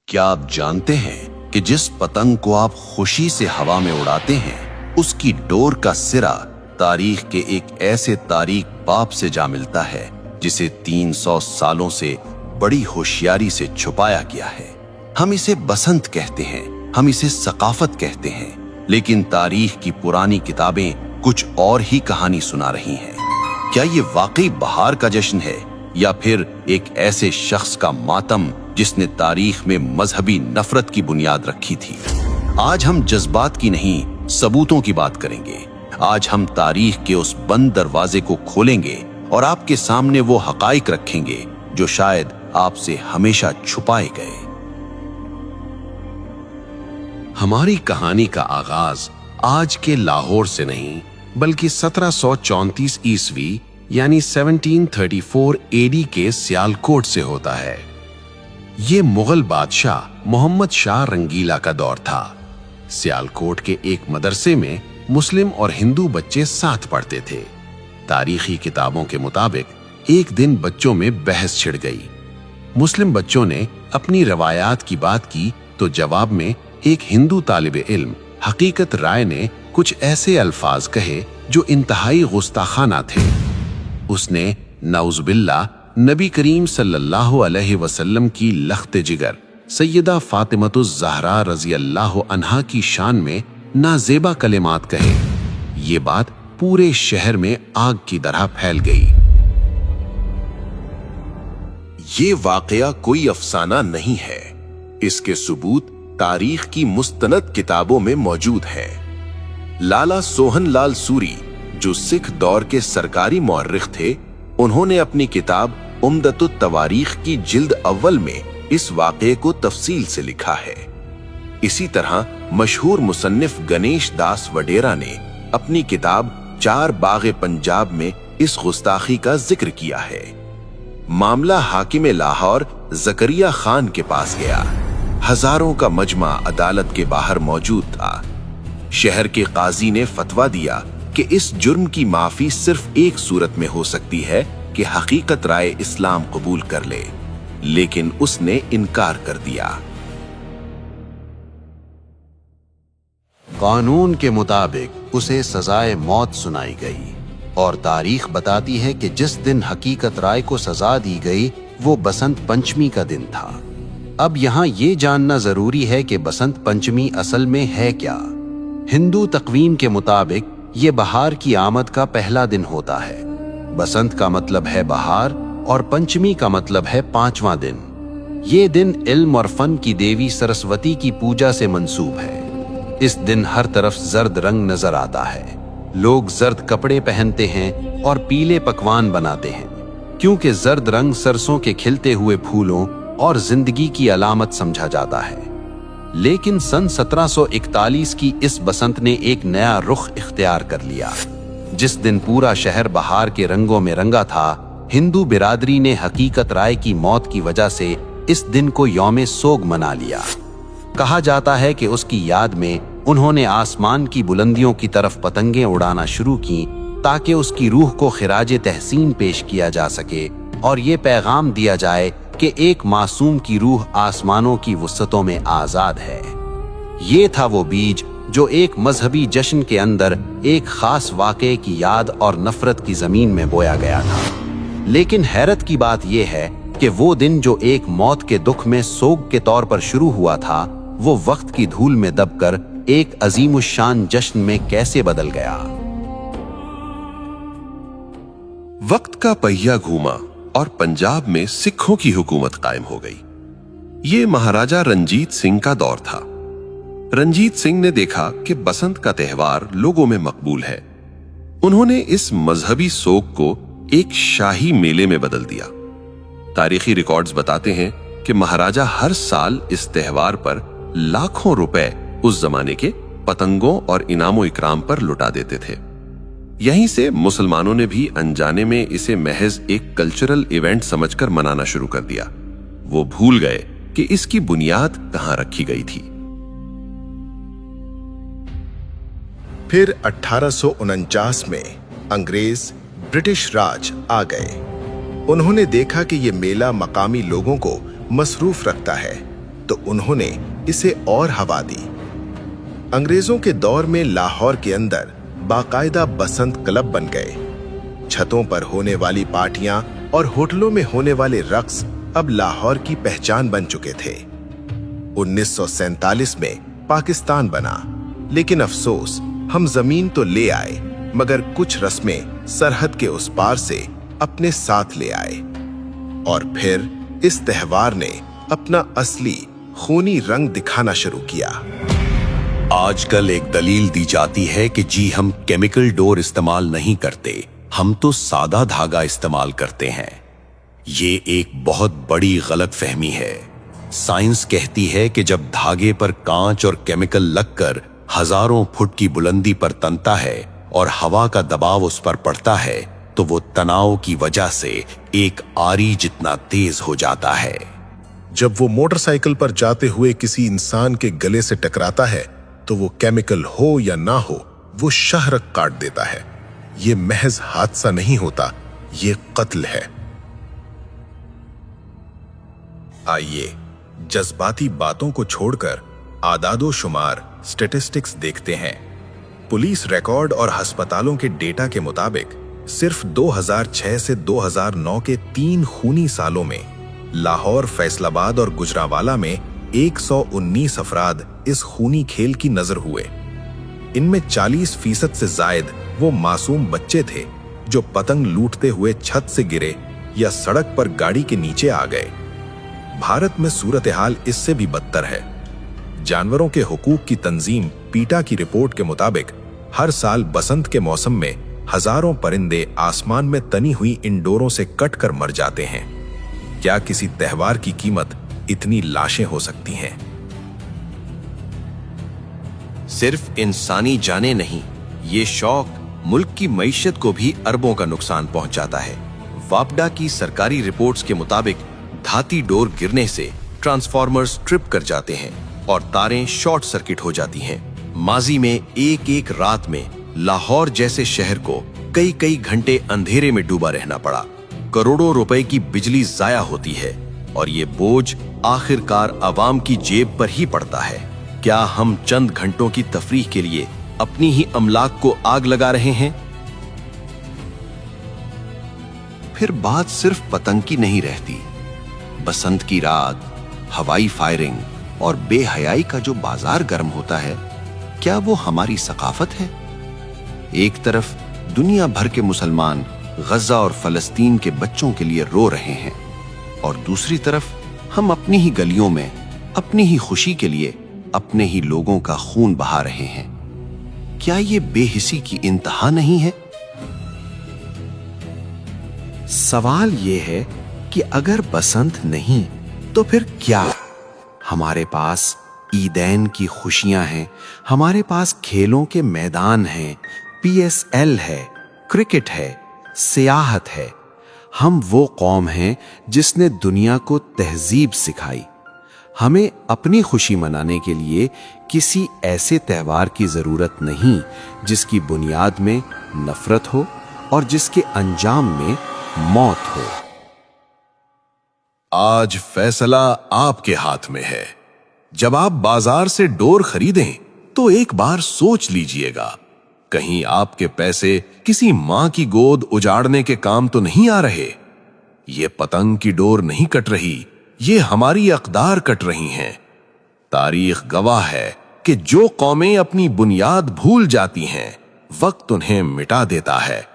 क्या आप जानते हैं कि जिस पतंग को आप खुशी से हवा में उड़ाते हैं, उसकी डोर का सिरा तारीख के एक ऐसे तारीख बाप से जा मिलता है जिसे 300 सालों से बड़ी होशियारी से छुपाया गया है। हम इसे बसंत कहते हैं, हम इसे सकाफत कहते हैं, लेकिन तारीख की पुरानी किताबें कुछ और ही कहानी सुना रही हैं। क्या ये वाकई बहार का जश्न है या फिर एक ऐसे शख्स का मातम जिसने तारीख में मजहबी नफरत की बुनियाद रखी थी? आज हम जज्बात की नहीं, सबूतों की बात करेंगे। आज हम तारीख के उस बंद दरवाजे को खोलेंगे और आपके सामने वो हकाइक रखेंगे जो शायद आपसे हमेशा छुपाए गए। हमारी कहानी का आगाज आज के लाहौर से नहीं बल्कि 1734 ईस्वी यानी 1734 एडी के सियालकोट से होता है। ये मुगल बादशाह मोहम्मद शाह रंगीला का दौर था। सियालकोट के एक मदरसे में मुस्लिम और हिंदू बच्चे साथ पढ़ते थे। तारीखी किताबों के मुताबिक एक दिन बच्चों में बहस छिड़ गई। मुस्लिम बच्चों ने अपनी रवायात की बात की तो जवाब में एक हिंदू तालिबे इल्म हकीकत राय ने कुछ ऐसे अल्फाज कहे जो इंतहाई गुस्ताखाना थे। उसने नाउज़ुबिल्लाह नबी करीम सल्लल्लाहु अलैहि वसल्लम की लख्त जिगर सैयदा फातिमतुज़ ज़हरा रज़ी अल्लाह अन्हा की शान में नाजेबा कलिमात कहे। ये बात पूरे शहर में आग की तरह फैल गई। ये वाकया कोई अफसाना नहीं है, इसके सबूत तारीख की मुस्तनद किताबों में मौजूद है। लाला सोहन लाल सूरी जो सिख दौर के सरकारी मौर्रिख थे, उन्होंने अपनी किताब उम्दतुत तवारीख की जिल्द अव्वल में इस वाक़े को तफसील से लिखा है। इसी तरह मशहूर मुसन्निफ गणेश दास वडेरा ने अपनी किताब चार बाग़े पंजाब में इस गुस्ताखी का जिक्र किया है। मामला हाकिम लाहौर ज़करिया खान के पास गया। हजारों का मजमा अदालत के बाहर मौजूद था। शहर के काजी ने फतवा दिया कि इस जुर्म की माफी सिर्फ एक सूरत में हो सकती है कि हकीकत राय इस्लाम कबूल कर ले, लेकिन उसने इनकार कर दिया। कानून के मुताबिक उसे सजाए मौत सुनाई गई और तारीख बताती है कि जिस दिन हकीकत राय को सजा दी गई वो बसंत पंचमी का दिन था। अब यहाँ ये जानना जरूरी है कि बसंत पंचमी असल में है क्या। हिंदू तकवीम के मुताबिक ये बहार की आमद का पहला दिन होता है। बसंत का मतलब है बहार और पंचमी का मतलब है 5वां दिन। ये दिन इल्म और फन की देवी सरस्वती की पूजा से मंसूब है। इस दिन हर तरफ जर्द रंग नजर आता है। लोग जर्द कपड़े पहनते हैं और पीले पकवान बनाते हैं, क्योंकि जर्द रंग सरसों के खिलते हुए फूलों और जिंदगी की अलामत समझा जाता है। लेकिन सन 1741 की इस बसंत ने एक नया रुख इख्तियार कर लिया। जिस दिन पूरा शहर बहार के रंगों में रंगा था, हिंदू बिरादरी ने हकीकत राय की मौत की वजह से इस दिन को यौम सोग मना लिया। कहा जाता है कि उसकी याद में उन्होंने आसमान की बुलंदियों की तरफ पतंगें उड़ाना शुरू की ताकि उसकी रूह को खिराजे तहसीन पेश किया जा सके और ये पैगाम दिया जाए कि एक मासूम की रूह आसमानों की वुसअतों में आजाद है। ये था वो बीज जो एक मजहबी जश्न के अंदर एक खास वाक़े की याद और नफरत की जमीन में बोया गया था। लेकिन हैरत की बात यह है कि वो दिन जो एक मौत के दुख में सोग के तौर पर शुरू हुआ था, वो वक्त की धूल में दबकर एक अजीमुशान जश्न में कैसे बदल गया। वक्त का पहिया घूमा और पंजाब में सिखों की हुकूमत कायम हो गई। ये महाराजा रंजीत सिंह का दौर था। रंजीत सिंह ने देखा कि बसंत का त्यौहार लोगों में मकबूल है। उन्होंने इस मजहबी सोग को एक शाही मेले में बदल दिया। तारीखी रिकॉर्ड्स बताते हैं कि महाराजा हर साल इस त्यौहार पर लाखों रुपए उस जमाने के पतंगों और इनामो इकराम पर लुटा देते थे। यहीं से मुसलमानों ने भी अनजाने में इसे महज एक कल्चरल इवेंट समझकर मनाना शुरू कर दिया। वो भूल गए कि इसकी बुनियाद कहां रखी गई थी। फिर 1849 में अंग्रेज ब्रिटिश राज आ गए। उन्होंने देखा कि ये मेला मकामी लोगों को मसरूफ रखता है तो उन्होंने इसे और हवा दी। अंग्रेजों के दौर में लाहौर के अंदर बाकायदा बसंत क्लब बन गए। छतों पर होने वाली पार्टियां और होटलों में होने वाले रक्स अब लाहौर की पहचान बन चुके थे। 1947 में पाकिस्तान बना, लेकिन अफसोस हम जमीन तो ले आए मगर कुछ रस्में सरहद के उस पार से अपने साथ ले आए। और फिर इस त्योहार ने अपना असली खूनी रंग दिखाना शुरू किया। आजकल एक दलील दी जाती है कि जी हम केमिकल डोर इस्तेमाल नहीं करते, हम तो सादा धागा इस्तेमाल करते हैं। ये एक बहुत बड़ी गलतफहमी है। साइंस कहती है कि जब धागे पर कांच और केमिकल लगकर हजारों फुट की बुलंदी पर तनता है और हवा का दबाव उस पर पड़ता है तो वो तनाव की वजह से एक आरी जितना तेज हो जाता है। जब वो मोटरसाइकिल पर जाते हुए किसी इंसान के गले से टकराता है तो वो केमिकल हो या ना हो, वो शाहरग काट देता है। ये महज हादसा नहीं होता, ये कत्ल है। आइए जज्बाती बातों को छोड़कर आदादो शुमार स्टैटिस्टिक्स देखते हैं। पुलिस रिकॉर्ड और अस्पतालों के डेटा के मुताबिक सिर्फ 2006 से 2009 के 3 खूनी सालों में लाहौर, फैसलाबाद और गुजरांवाला में 119 अफराद इस खूनी खेल की नजर हुए। इनमें 40% से जायद वो मासूम बच्चे थे जो पतंग लूटते हुए छत से गिरे या सड़क पर गाड़ी के नीचे आ गए। भारत में सूरत हाल इससे भी बदतर है। जानवरों के हुकूक की तंजीम पीटा की रिपोर्ट के मुताबिक हर साल बसंत के मौसम में हजारों परिंदे आसमान में तनी हुई इन डोरों से कटकर मर जाते हैं। क्या किसी त्योहार की कीमत इतनी लाशें हो सकती हैं? सिर्फ इंसानी जाने नहीं, ये शौक मुल्क की मईशत को भी अरबों का नुकसान पहुंचाता है। वापडा की सरकारी रिपोर्ट्स के मुताबिक धाती डोर गिरने से ट्रांसफार्मर्स ट्रिप कर जाते हैं और तारें शॉर्ट सर्किट हो जाती हैं। माजी में एक एक रात में लाहौर जैसे शहर को कई कई घंटे अंधेरे में डूबा रहना पड़ा। करोड़ों रुपए की बिजली जाया होती है और ये बोझ आखिरकार आवाम की जेब पर ही पड़ता है। क्या हम चंद घंटों की तफरीह के लिए अपनी ही अमलाक को आग लगा रहे हैं? फिर बात सिर्फ पतंग की नहीं रहती। बसंत की रात, हवाई फायरिंग और बेहयाई का जो बाजार गर्म होता है, क्या वो हमारी सकाफत है? एक तरफ दुनिया भर के मुसलमान गजा और फलस्तीन के बच्चों के लिए रो रहे हैं और दूसरी तरफ हम अपनी ही गलियों में अपनी ही खुशी के लिए अपने ही लोगों का खून बहा रहे हैं। क्या ये बेहिसी की इंतहा नहीं है? सवाल ये है कि अगर बसंत नहीं तो फिर क्या? हमारे पास ईदैन की खुशियां हैं, हमारे पास खेलों के मैदान हैं, PSL है, क्रिकेट है, सियाहत है। हम वो कौम हैं जिसने दुनिया को तहजीब सिखाई। हमें अपनी खुशी मनाने के लिए किसी ऐसे त्योहार की जरूरत नहीं जिसकी बुनियाद में नफरत हो और जिसके अंजाम में मौत हो। आज फैसला आपके हाथ में है। जब आप बाजार से डोर खरीदें तो एक बार सोच लीजिएगा, कहीं आपके पैसे किसी मां की गोद उजाड़ने के काम तो नहीं आ रहे। ये पतंग की डोर नहीं कट रही, ये हमारी अक़दार कट रही हैं। तारीख गवाह है कि जो कौमें अपनी बुनियाद भूल जाती हैं, वक्त उन्हें मिटा देता है।